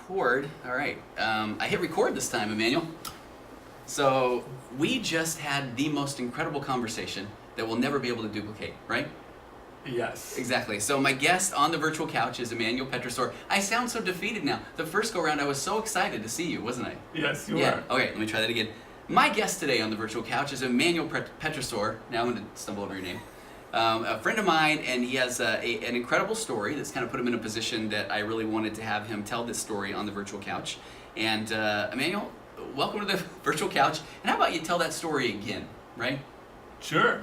record. All right. I hit record this time, Emanuel. So we just had the most incredible conversation that we'll never be able to duplicate, right? Yes. Exactly. So my guest on the virtual couch is Emanuel Petrisor. I sound so defeated now. The first go round I was so excited to see you, wasn't I? Yes, you Yeah. are. Okay, let me try that again. My guest today on the virtual couch is Emanuel Petrisor. Now I'm going to stumble over your name. A friend of mine, and he has an incredible story that's kind of put him in a position that I really wanted to have him tell this story on the virtual couch. And Emanuel, welcome to the virtual couch. And how about you tell that story again, right? Sure.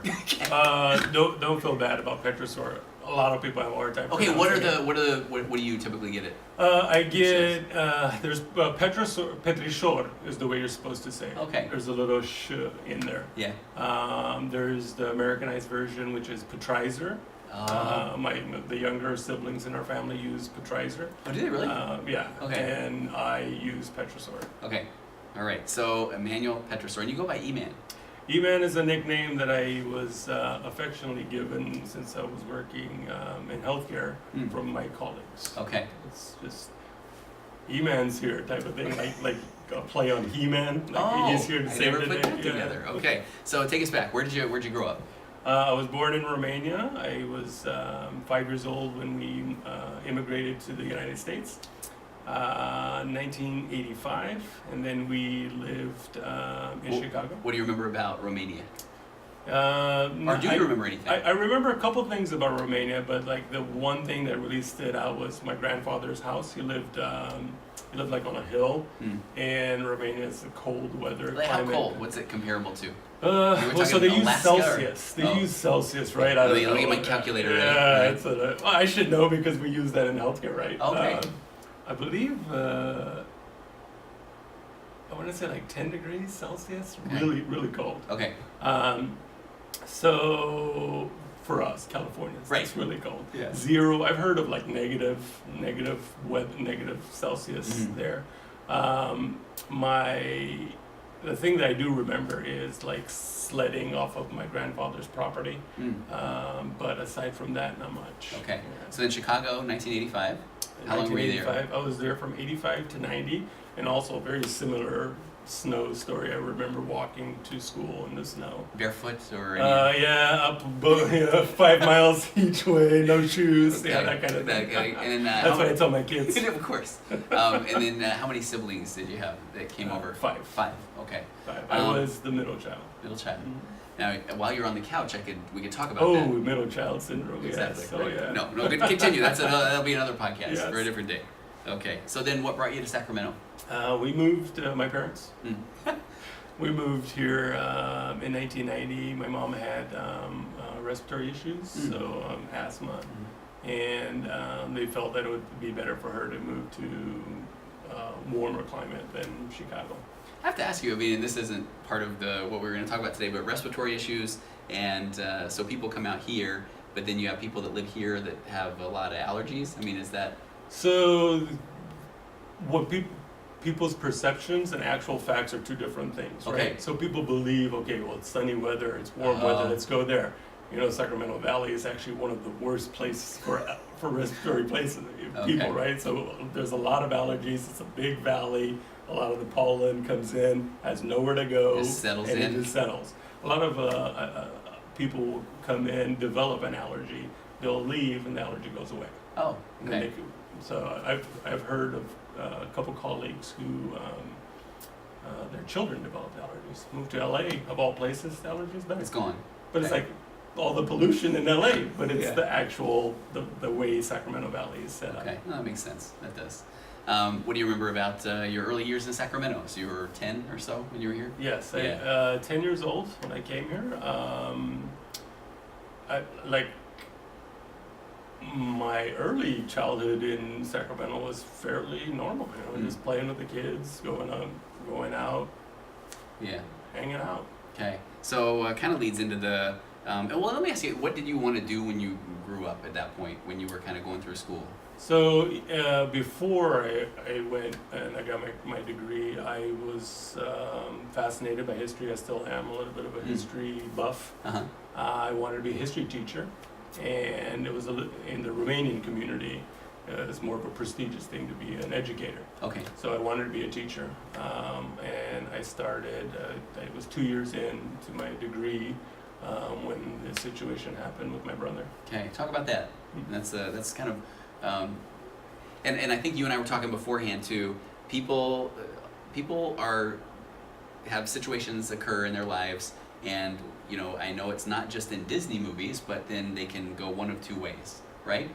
Don't feel bad about Petrisor. A lot of people have a hard time. Okay, what do you typically get it? I get there's Petrisor is the way you're supposed to say it. Okay. There's a little sh in there. Yeah. There's the Americanized version, which is Petrisor. The younger siblings in our family use Petrisor. Oh, do they really? Yeah. Okay. And I use Petrisor. Okay. All right. So Emanuel Petrisor, and you go by E-Man. E-Man is a nickname that I was affectionately given since I was working in healthcare from my colleagues. Okay. It's just E-Man's here type of thing, like a play on He-Man. Like he's here to save the day. I never put that together. Okay. So take us back. Where'd you grow up? I was born in Romania. I was 5 years old when we immigrated to the United States. 1985, and then we lived in Chicago. What do you remember about Romania? Or do you remember anything? I remember a couple things about Romania, but like the one thing that really stood out was my grandfather's house. He lived like on a hill, and Romania is a cold weather Like climate. how cold? What's it comparable to? Well, so they use Alaska Celsius. They use Celsius, right? I Let don't me know. get my calculator ready. Yeah, well, I should know because we use that in healthcare, right? Okay. I believe I want to say like 10 degrees Celsius. Okay. Really, really cold. Okay. So for us, Californians, Right. it's really cold. Yeah. 0. I've heard of like negative Celsius there. The thing that I do remember is like sledding off of my grandfather's property. But aside from that, not much. Okay. Yeah. So then Chicago, 1985. How long were you there? 1985. I was there from 85 to 90, and also a very similar snow story. I remember walking to school in the snow. Barefoot or? Up 5 miles each way, no shoes, Okay. yeah, that kind of thing. And That's what I tell my kids. Of course. And then how many siblings did you have that came over? 5. 5. Okay. 5. I was the middle child. Middle child. Mhm. Now, while you're on the couch, we could talk about Oh, that. middle child syndrome. Exactly. Yes. Oh, right. yeah. No, good. Continue. That'll be another podcast Yes. for a different day. Okay. So then, what brought you to Sacramento? We moved. My parents. Mm. We moved here in 1990. My mom had respiratory issues, so asthma, and they felt that it would be better for her to move to warmer climate than Chicago. I have to ask you. I mean, and this isn't part of what we're going to talk about today, but respiratory issues, and so people come out here, but then you have people that live here that have a lot of allergies. I mean, is that? So, what people's perceptions and actual facts are two different things, right? Okay. So people believe, okay, well, it's sunny weather, it's warm weather, let's go there. Sacramento Valley is actually one of the worst places for respiratory people, right? So there's a lot of allergies. It's a big valley. A lot of the pollen comes in, has nowhere to go, Just settles and in. it just settles. A lot of people come in, develop an allergy, they'll leave, and the allergy goes away. Oh, And then okay. so I've heard of a couple colleagues who their children developed allergies. Moved to LA, of all places, the allergies back. It's gone. But it's Okay. like all the pollution in LA, but it's Yeah. the actual the way Sacramento Valley is set up. Okay, well, that makes sense. That does. What do you remember about your early years in Sacramento? So you were 10 or so when you were here? Yes, Yeah. 10 years old when I came here. My early childhood in Sacramento was fairly normal. Just playing with the kids, going out, Yeah. hanging out. Okay. So kind of leads into the. Well, let me ask you, what did you want to do when you grew up at that point, when you were kind of going through school? So before I went and I got my degree, I was fascinated by history. I still am a little bit of a history buff. Uh-huh. I wanted to be a history teacher, and it was in the Romanian community. it's more of a prestigious thing to be an educator. Okay. So I wanted to be a teacher, and I started. It was 2 years into my degree when this situation happened with my brother. Okay, talk about that. That's kind of, and I think you and I were talking beforehand too. People have situations occur in their lives, and I know it's not just in Disney movies, but then they can go one of two ways, right?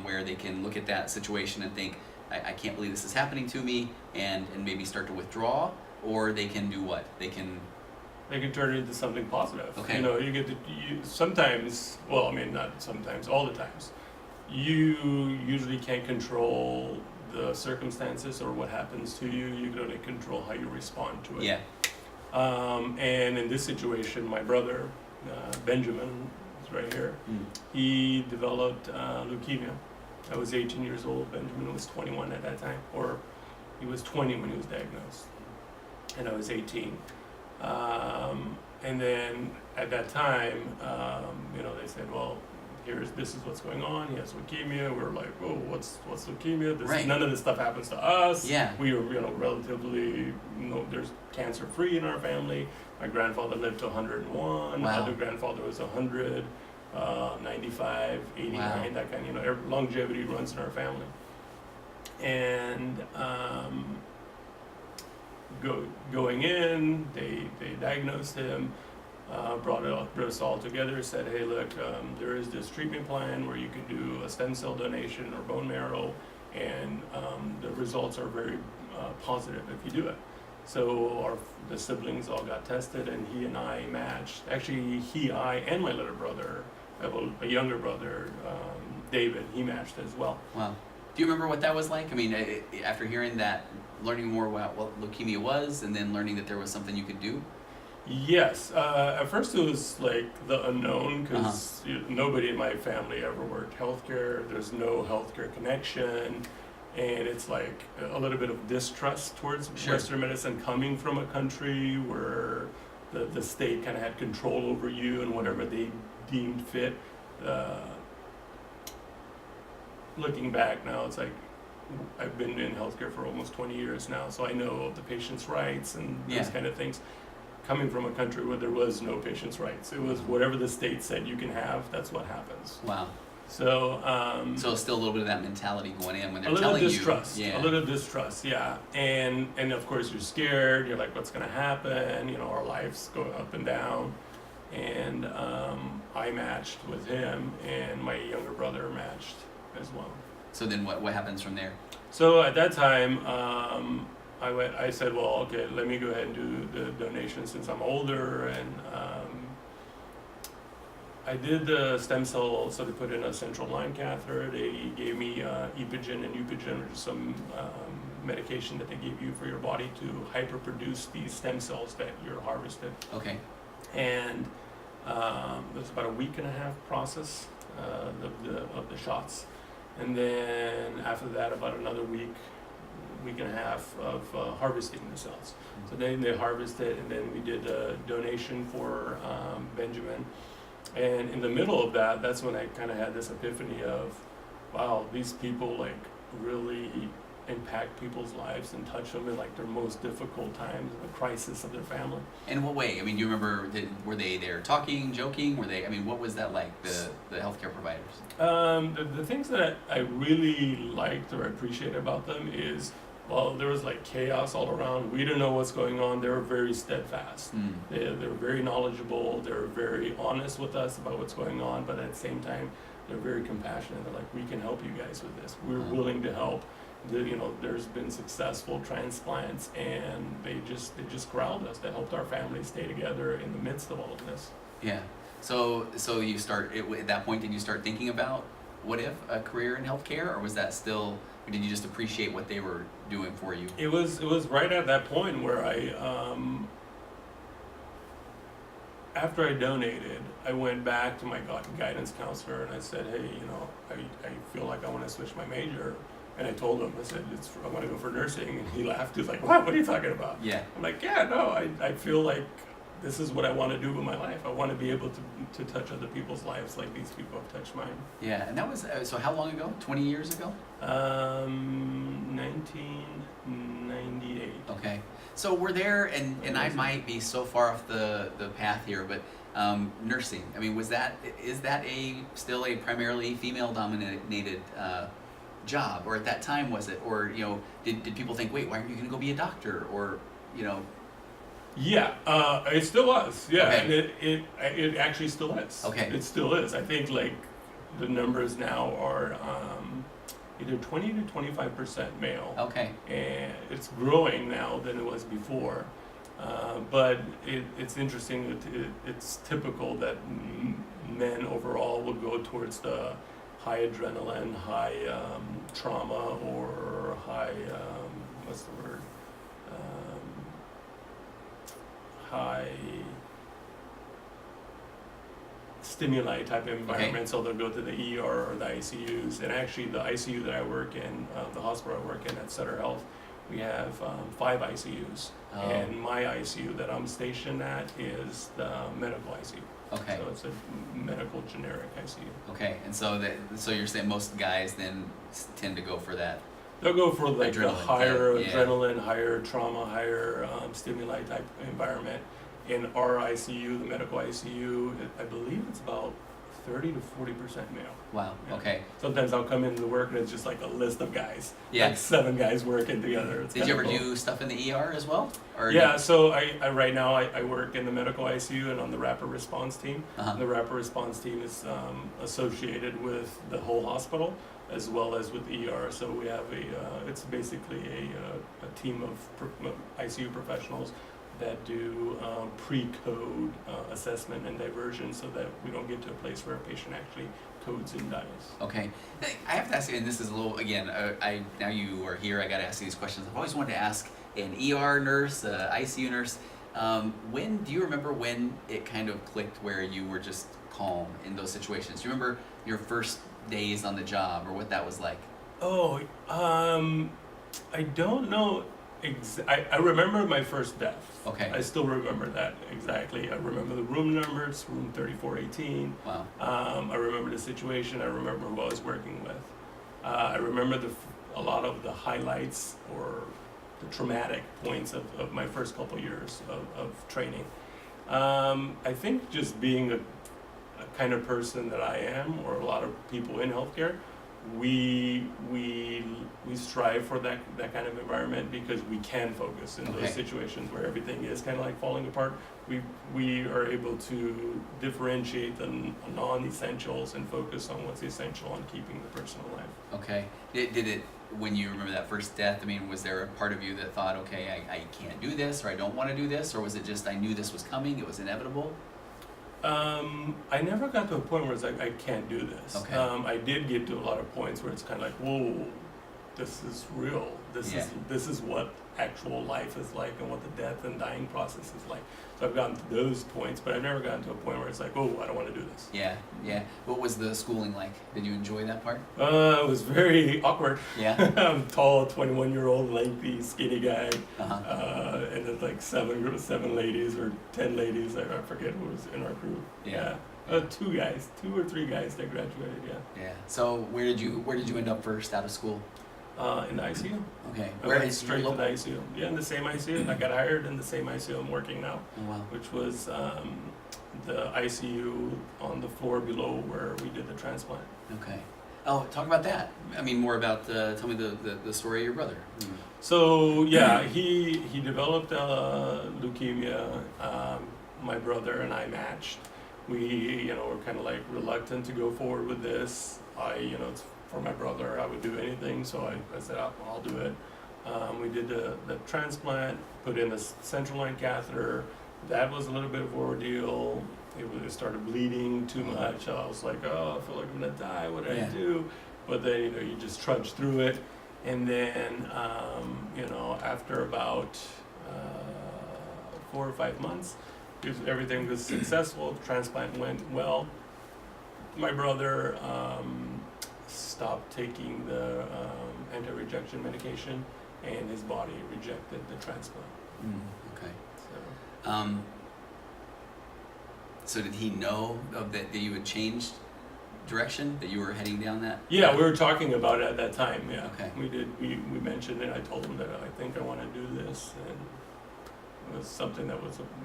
Where they can look at that situation and think, I can't believe this is happening to me, and maybe start to withdraw, or they can do what? They can turn it into something positive. Okay. You get to sometimes. Well, I mean, not sometimes. All the times, you usually can't control the circumstances or what happens to you. You can only control how you respond to it. Yeah. And in this situation, my brother, Benjamin, is right here. He developed leukemia. I was 18 years old. Benjamin was 21 at that time, or he was 20 when he was diagnosed, and I was 18. And then at that time, they said, well, this is what's going on. He has leukemia. We're like, whoa, what's leukemia? Right. None of this stuff happens to us. Yeah. We are, relatively, there's cancer free in our family. My grandfather lived to 101. Wow. My other grandfather was 100, 95, 89, Wow. that kind. Longevity runs in our family. And going in, they diagnosed him. Brought us all together, said, hey, look, there is this treatment plan where you can do a stem cell donation or bone marrow, and the results are very positive if you do it. So the siblings all got tested, and he and I matched. Actually, I, and my little brother, I have a younger brother, David, he matched as well. Wow. Do you remember what that was like? I mean, after hearing that, learning more about what leukemia was, and then learning that there was something you could do? Yes. At first it was like the unknown, because nobody in my family ever worked healthcare. There's no healthcare connection. And it's like a little bit of distrust towards Western medicine coming from a country where the state kind of had control over you and whatever they deemed fit. Looking back now, it's like I've been in healthcare for almost 20 years now, so I know of the patient's rights and those kind of things. Coming from a country where there was no patient's rights, it was whatever the state said you can have, that's what happens. Wow. So so still a little bit of that mentality going in when they're a little telling distrust, you. a little distrust, and of course you're scared. You're like, what's going to happen? Our lives go up and down. And I matched with him, and my younger brother matched as well. So then what happens from there? So at that time, I said, well, okay, let me go ahead and do the donation since I'm older, and I did the stem cell. So they put in a central line catheter. They gave me Epogen and Eupogen, which is some medication that they give you for your body to hyperproduce these stem cells that you're harvested. Okay. And it was about a week and a half process of the shots, and then after that, about another week and a half of harvesting the cells. So then they harvested, and then we did a donation for Benjamin. And in the middle of that, that's when I kind of had this epiphany of, wow, these people like really impact people's lives and touch them in like their most difficult times, the crisis of their family. In what way? I mean, do you remember, were they there talking, joking? What was that like, the healthcare providers? The things that I really liked or appreciate about them is, well, there was like chaos all around. We didn't know what's going on. They were very steadfast. They were very knowledgeable. They were very honest with us about what's going on, but at the same time, they're very compassionate. They're like, we can help you guys with this. We're willing to help. There's been successful transplants, and they just corralled us. They helped our family stay together in the midst of all of this. Yeah. So you at that point, did you start thinking about what if a career in healthcare, or was that still, or did you just appreciate what they were doing for you? It was right at that point where I after I donated, I went back to my guidance counselor and I said, hey, I feel like I want to switch my major. And I told him, I said, I want to go for nursing. And he laughed. He was like, what are you talking about? Yeah. I'm like, yeah, no, I feel like this is what I want to do with my life. I want to be able to touch other people's lives like these people have touched mine. Yeah, and that was, so how long ago? 20 years ago? 1998. Okay. So we're there, and I might be so far off the path here, but nursing, I mean, is that still a primarily female-dominated job, or at that time was it? Or, you know, did people think, wait, why aren't you going to go be a doctor? Or, you know... Yeah, it still was. Yeah, Okay. and it actually still is. Okay. It still is. I think like the numbers now are either 20 to 25% male. Okay. And it's growing now than it was before. But it's interesting that it's typical that men overall will go towards the high adrenaline, high trauma, or high, what's the word? High stimuli type of environment. Okay. So they'll go to the ER or the ICUs. And actually the ICU that I work in, the hospital I work in at Sutter Health, we have 5 ICUs. Oh. And my ICU that I'm stationed at is the medical ICU. Okay. So it's a medical generic ICU. Okay, and so you're saying most guys then tend to go for that. They'll go for like the Adrenaline, higher yeah. adrenaline, higher trauma, higher stimuli type environment. In our ICU, the medical ICU, I believe it's about 30 to 40% male. Wow. Yeah. Okay. Sometimes I'll come into work and it's just like a list of guys. Yeah. Like 7 guys working together. It's Did you ever kinda cool. do stuff in the ER as well? Or Yeah, so I right now I work in the medical ICU and on the rapid response team. Uh-huh. The rapid response team is associated with the whole hospital as well as with ER. So we have it's basically a team of ICU professionals that do pre-code assessment and diversion so that we don't get to a place where a patient actually codes and dies. Okay. I have to ask you, and this is a little, again, now you are here, I got to ask you these questions. I've always wanted to ask an ER nurse, ICU nurse, do you remember when it kind of clicked where you were just calm in those situations? Do you remember your first days on the job or what that was like? Oh, I don't know. I remember my first death. Okay. I still remember that exactly. I remember the room numbers, room 3418. Wow. I remember the situation. I remember who I was working with. I remember a lot of the highlights or the traumatic points of my first couple years of training. I think just being a kind of person that I am, or a lot of people in healthcare, we strive for that kind of environment because we can focus in Okay. those situations where everything is kind of like falling apart. We are able to differentiate the non-essentials and focus on what's essential on keeping the person alive. Okay. Did it, when you remember that first death, I mean, was there a part of you that thought, okay, I can't do this, or I don't want to do this, or was it just I knew this was coming, it was inevitable? I never got to a point where it's like, I can't do this. Okay. I did get to a lot of points where it's kind of like, whoa, this is real. Yeah. This is what actual life is like and what the death and dying process is like. So I've gotten to those points, but I've never gotten to a point where it's like, oh, I don't want to do this. Yeah, yeah. What was the schooling like? Did you enjoy that part? It was very awkward. Yeah. I'm tall, 21-year-old, lengthy, skinny guy. Uh-huh. And then like seven ladies or 10 ladies, I forget who was in our group. Yeah. 2 or 3 guys that graduated, yeah. Yeah. So where did you end up first out of school? In the ICU. Okay. I Where went is straight to the ICU. Yeah, in the same ICU. I got hired in the same ICU I'm working now, Oh, wow. which was the ICU on the floor below where we did the transplant. Okay. Oh, talk about that. I mean, more about, tell me the story of your brother. So yeah, he developed leukemia. My brother and I matched. We were kind of like reluctant to go forward with this. It's for my brother, I would do anything, so I said I'll do it. We did the transplant, put in a central line catheter. That was a little bit of an ordeal. It started bleeding too much. I was like, oh, I feel like I'm gonna die. What do I do? But then you just trudge through it. And then after about 4 or 5 months, everything was successful. The transplant went well. My brother stopped taking the anti-rejection medication, and his body rejected the transplant. Okay. So. So did he know of that you had changed direction, that you were heading down that? Yeah, we were talking about it at that time. Yeah, Okay. we did. We mentioned it. I told him that I think I want to do this, and it was something that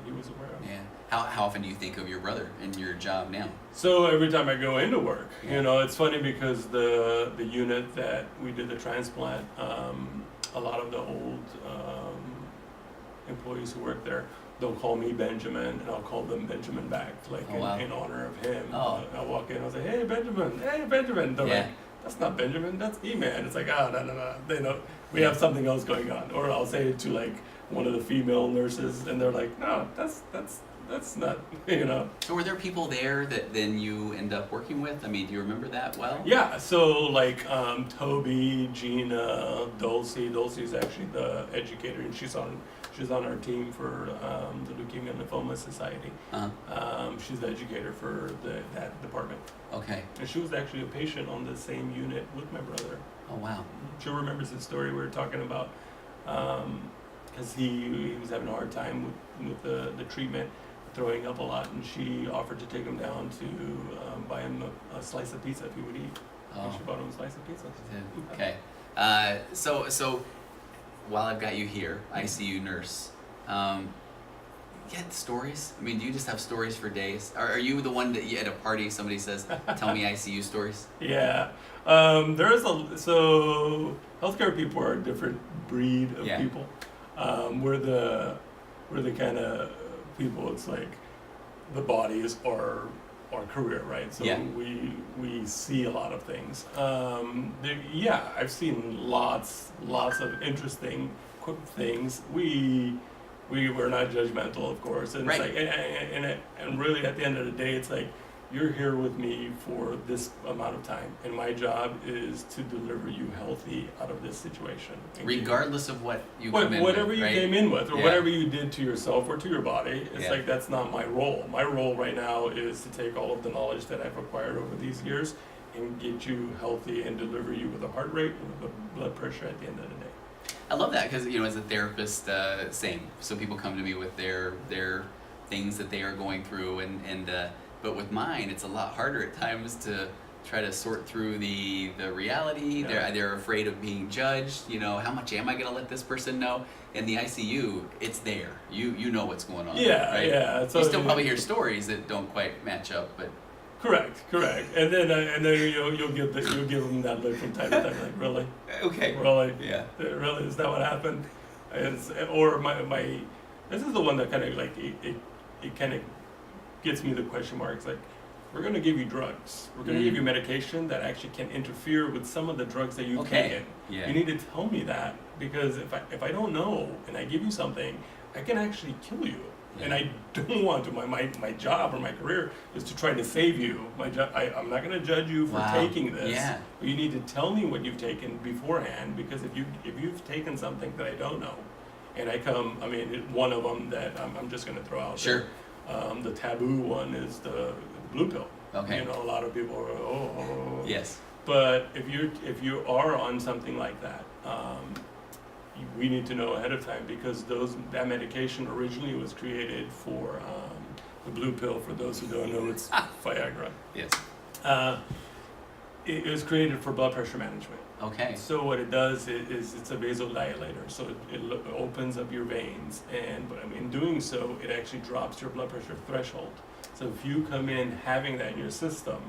he was aware of. Yeah. How often do you think of your brother and your job now? So every time I go into work, Yeah. you know, it's funny because the unit that we did the transplant, a lot of the old employees who work there, they'll call me Benjamin, and I'll call them Benjamin back, like Oh, wow. in honor of him. Oh. I'll walk in, I'll say, hey Benjamin, hey Benjamin. They're Yeah. like, that's not Benjamin, that's E-Man. It's like, no. They know we Yeah. have something else going on. Or I'll say it to like one of the female nurses, and they're like, no, that's not, you know. So were there people there that then you end up working with? I mean, do you remember that well? Yeah, so like Toby, Gina, Dulcie. Dulcie's actually the educator, and she's on our team for the Leukemia Lymphoma Society. Uh-huh. She's the educator for that department, Okay. and she was actually a patient on the same unit with my brother. Oh, wow. She remembers the story we were talking about, because he was having a hard time with the treatment, throwing up a lot, and she offered to take him down to buy him a slice of pizza if he would eat. Oh. And she bought him a slice of pizza. Okay. So while I've got you here, ICU nurse, you had stories? I mean, do you just have stories for days? Are you the one that at a party somebody says, tell me ICU stories? Yeah. So healthcare people are a different breed of Yeah. people. We're the kind of people, it's like the body is our career, right? So Yeah. we see a lot of things. I've seen lots of interesting things. We're not judgmental, of course, and Right. it's like, and really at the end of the day, it's like, you're here with me for this amount of time, and my job is to deliver you healthy out of this situation. And Regardless of what you come in whatever with, you right? came in with, or Yeah. whatever you did to yourself or to your body, it's Yeah. like, that's not my role. My role right now is to take all of the knowledge that I've acquired over these years and get you healthy and deliver you with a heart rate and with a blood pressure at the end of the day. I love that because, as a therapist, same. So people come to me with their things that they are going through, but with mine, it's a lot harder at times to try to sort through the reality. Yeah. They're afraid of being judged. How much am I going to let this person know? In the ICU, it's there. You know what's going on. Yeah, right? yeah. So You still probably hear stories that don't quite match up, but Correct. And then you'll give them that look from time to time, like, really, okay. really, Yeah. really, is that what happened? Or my this is the one that kind of like it kind of gets me the question marks, like, we're going to give you drugs, we're going to give you medication that actually can interfere with some of the drugs that you've Okay. taken. Yeah. You need to tell me that, because if I don't know and I give you something, I can actually kill you. And I don't want to. My job or my career is to try to save you. I'm not going to judge you for Wow. taking this. Yeah. But you need to tell me what you've taken beforehand, because if you've taken something that I don't know, and one of them that I'm just going to throw out Sure. there, the taboo one is the blue pill. Okay. A lot of people are Yes. But if you are on something like that, we need to know ahead of time, because that medication originally was created for the blue pill. For those who don't know, it's Viagra. Yes. It was created for blood pressure management. Okay. So what it does is it's a vasodilator. So it opens up your veins, and in doing so, it actually drops your blood pressure threshold. So if you come in having that in your system,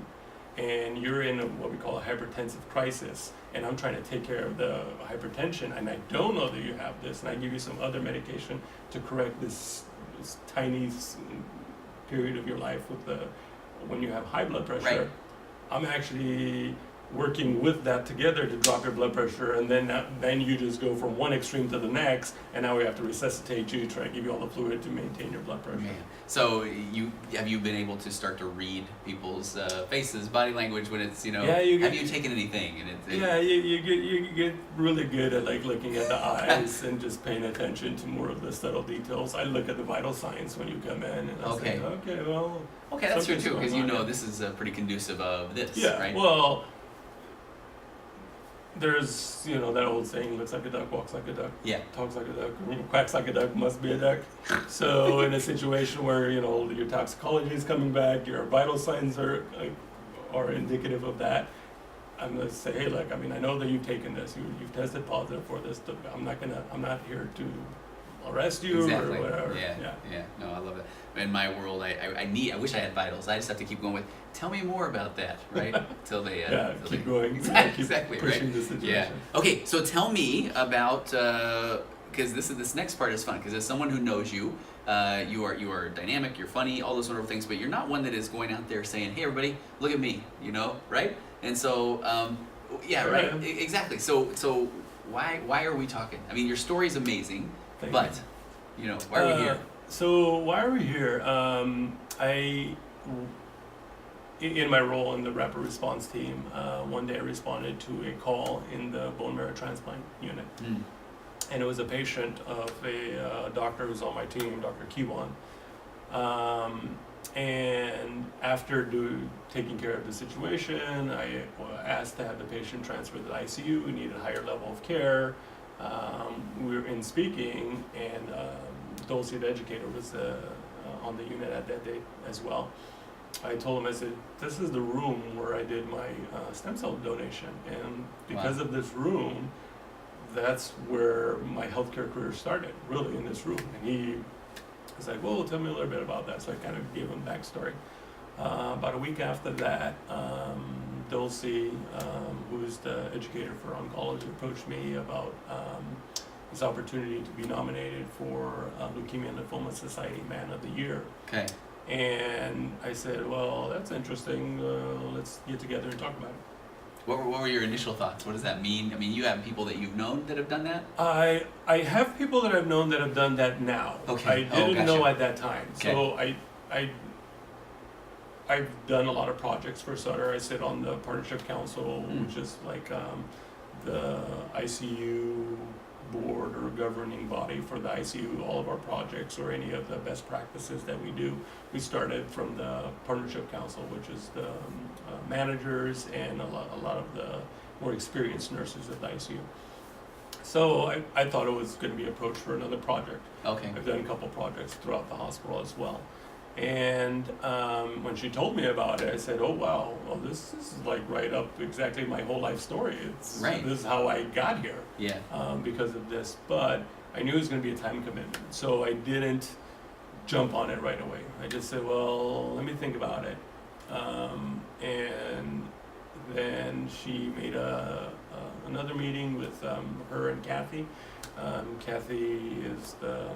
and you're in what we call a hypertensive crisis, and I'm trying to take care of the hypertension, and I don't know that you have this, and I give you some other medication to correct this tiny period of your life when you have high blood pressure, Right. I'm actually working with that together to drop your blood pressure, and then you just go from one extreme to the next, and now we have to resuscitate you, try to give you all the fluid to maintain your blood pressure. Man. So have you been able to start to read people's faces, body language when it's Yeah, have you taken anything? Yeah, you get really good at like looking at the eyes and just paying attention to more of the subtle details. I look at the vital signs when you come in, and I say, okay, well. Okay, that's true something's too, because going on here. this is pretty conducive of this, Yeah, right? well, there's, that old saying, looks like a duck, walks like a duck, Yeah. talks like a duck, quacks like a duck, must be a duck. So in a situation where, your toxicology is coming back, your vital signs are indicative of that, I'm going to say, hey, look, I know that you've taken this, you've tested positive for this, I'm not here to arrest you Exactly. or whatever. Yeah. No, I love that. In my world, I wish I had vitals. I just have to keep going with, tell me more about that, right? Till they Keep going. Exactly, keep pushing right? the situation. Yeah. Okay, so tell me about because this next part is fun because as someone who knows you, you are dynamic, you're funny, all those wonderful things, but you're not one that is going out there saying, hey everybody, look at me, right? And so right, exactly. So why are we talking? I mean, your story's amazing. Thank But, why are we here? So why are we here? In my role in the rapid response team, one day I responded to a call in the bone marrow transplant unit. Mm. And it was a patient of a doctor who's on my team, Dr. Kiwan. And after taking care of the situation, I asked to have the patient transferred to the ICU. We needed a higher level of care. We were in speaking, and Dulce, the educator, was on the unit at that day as well. I told him, I said, this is the room where I did my stem cell donation, and because of this room, that's where my healthcare career started, really, in this room. And he was like, well, tell me a little bit about that. So I kind of gave him backstory. About a week after that, Dulce, who's the educator for oncology, approached me about this opportunity to be nominated for Leukemia Lymphoma Society Man of the Year. Okay. And I said, well, that's interesting. Let's get together and talk about it. What were your initial thoughts? What does that mean? I mean, you have people that you've known that have done that? I have people that I've known that have done that now. Okay. I didn't gotcha. know at that time. Okay. So I've done a lot of projects for Sutter. I sit on the Partnership Council, which is like the ICU board or governing body for the ICU, all of our projects or any of the best practices that we do. We started from the Partnership Council, which is the managers and a lot of the more experienced nurses at the ICU. So I thought it was going to be approached for another project. Okay. I've done a couple projects throughout the hospital as well. And when she told me about it, I said, oh, wow, well, this is like right up exactly my whole life story. Right. This is how I got here. Yeah. Because of this. But I knew it was going to be a time commitment. So I didn't jump on it right away. I just said, well, let me think about it. And then she made another meeting with her and Kathy. Kathy is the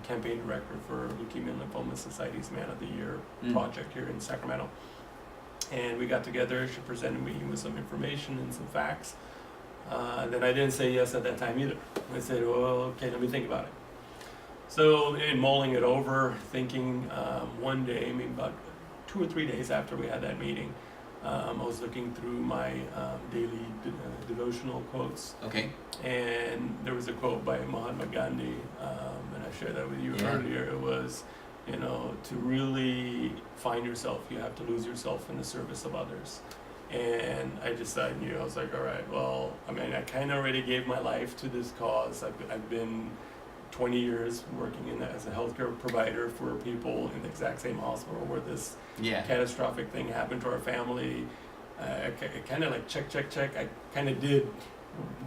campaign director for Leukemia Lymphoma Society's Man of the Year project here in Sacramento. And we got together, she presented me with some information and some facts. Then I didn't say yes at that time either. I said, well, okay, let me think about it. So in mulling it over, thinking one day, maybe about 2 or 3 days after we had that meeting, I was looking through my daily devotional quotes. Okay. And there was a quote by Mahatma Gandhi, and I shared that with you earlier. It was, to really find yourself, you have to lose yourself in the service of others. And I knew, I was like, all right, well, I mean, I kind of already gave my life to this cause. I've been 20 years working as a healthcare provider for people in the exact same hospital where this catastrophic thing happened to our family. I kind of like check. I kind of did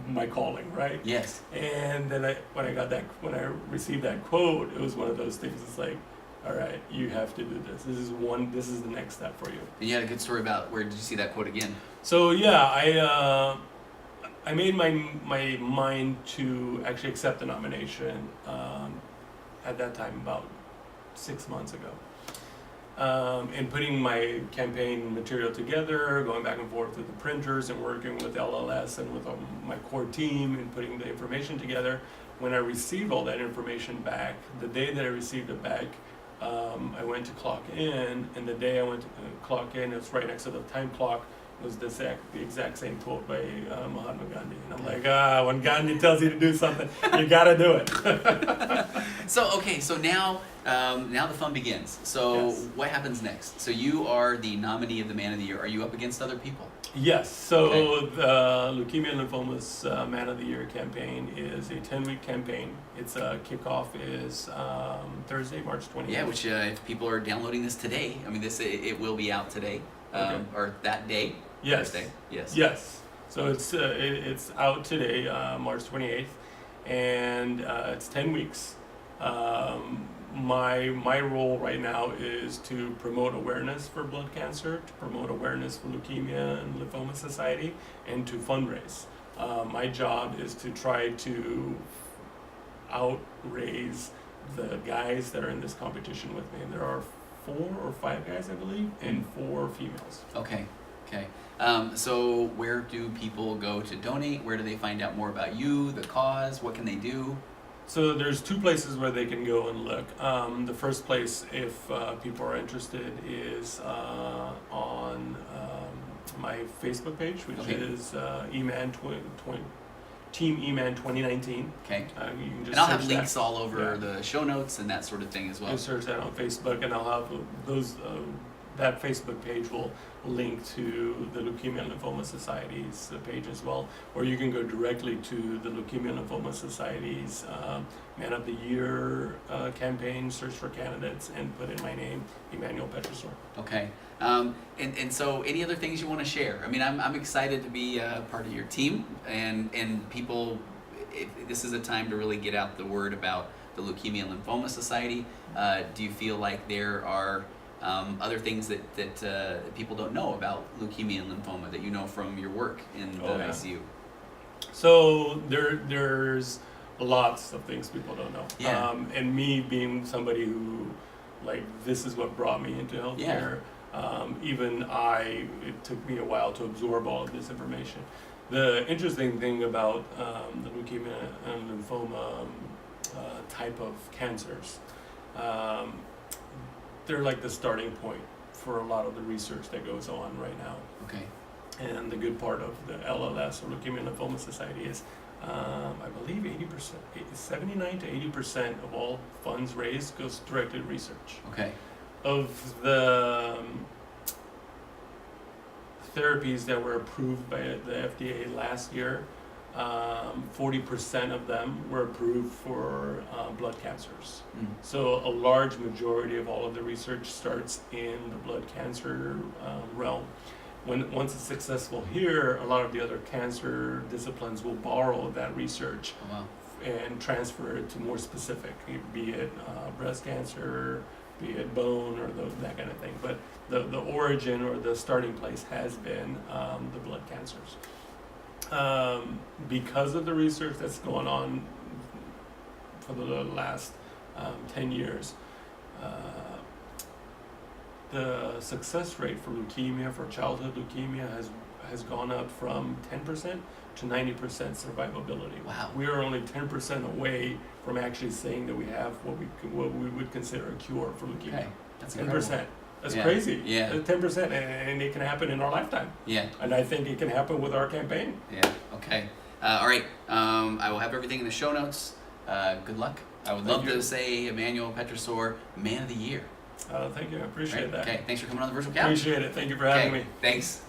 my calling, right? Yes. And then when I received that quote, it was one of those things. It's like, all right, you have to do this. This is the next step for you. And you had a good story about where did you see that quote again? So yeah, I made my mind to actually accept the nomination at that time, about 6 months ago. In putting my campaign material together, going back and forth with the printers and working with LLS and with my core team and putting the information together, when I received all that information back, the day that I received it back, I went to clock in, and the day I went to clock in, it's right next to the time clock, was the exact same quote by Mahatma Gandhi. And I'm like, when Gandhi tells you to do something, you gotta do it. So now, Now the fun begins. So Yes. what happens next? So you are the nominee of the Man of the Year. Are you up against other people? Yes, so Okay. the Leukemia Lymphoma's Man of the Year campaign is a 10-week campaign. Its kickoff is Thursday, March 20th. Yeah, which if people are downloading this today, I mean, it will be out today, Okay. or that day. Yes. Thursday. Yes. Yes. So it's out today, March 28th, and it's 10 weeks. My role right now is to promote awareness for blood cancer, to promote awareness for Leukemia and Lymphoma Society, and to fundraise. My job is to try to outraise the guys that are in this competition with me. And there are 4 or 5 guys, I believe, and 4 females. Okay. Okay. So where do people go to donate? Where do they find out more about you, the cause? What can they do? So there's 2 places where they can go and look. The first place, if people are interested, is on my Facebook page, which Okay. is Team Eman 2019. Okay. You can just And I'll have search links that. all over Yeah. the show notes and that sort of thing as well. You search that on Facebook, and I'll have those. That Facebook page will link to the Leukemia and Lymphoma Society's page as well, or you can go directly to the Leukemia and Lymphoma Society's Man of the Year campaign, search for candidates, and put in my name, Emanuel Petrisor. Okay. And so any other things you want to share? I mean, I'm excited to be part of your team, and people, this is a time to really get out the word about the Leukemia and Lymphoma Society. Do you feel like there are other things that people don't know about leukemia and lymphoma that you know from your work in the Oh, yeah. ICU? So there's lots of things people don't know. Yeah. And me being somebody who, like, this is what brought me into healthcare. It took me a while to absorb all of this information. The interesting thing about the leukemia and lymphoma type of cancers, they're like the starting point for a lot of the research that goes on right now. Okay. And the good part of the LLS, or Leukemia and Lymphoma Society, is I believe 79 to 80% of all funds raised goes directly to research. Okay. Of the therapies that were approved by the FDA last year, 40% of them were approved for blood cancers. Mm. So a large majority of all of the research starts in the blood cancer realm. Once it's successful here, a lot of the other cancer disciplines will borrow that research Oh, wow. and transfer it to more specific, be it breast cancer, be it bone, or that kind of thing. But the origin or the starting place has been the blood cancers. Because of the research that's going on for the last 10 years, the success rate for leukemia, for childhood leukemia, has gone up from 10% to 90% survivability. Wow. We are only 10% away from actually saying that we have what we would consider a cure for leukemia. Okay. That's 10%. incredible. That's Yeah. crazy. Yeah. That's 10%, and it can happen in our lifetime. Yeah. And I think it can happen with our campaign. Yeah. Okay. All right. I will have everything in the show notes. Good luck. I would love Thank you. to say Emanuel Petrisor, Man of the Year. Thank you. I appreciate Right? that. Okay. Thanks for coming on the Virtual Couch. Appreciate it. Thank you for having Okay. me. Thanks.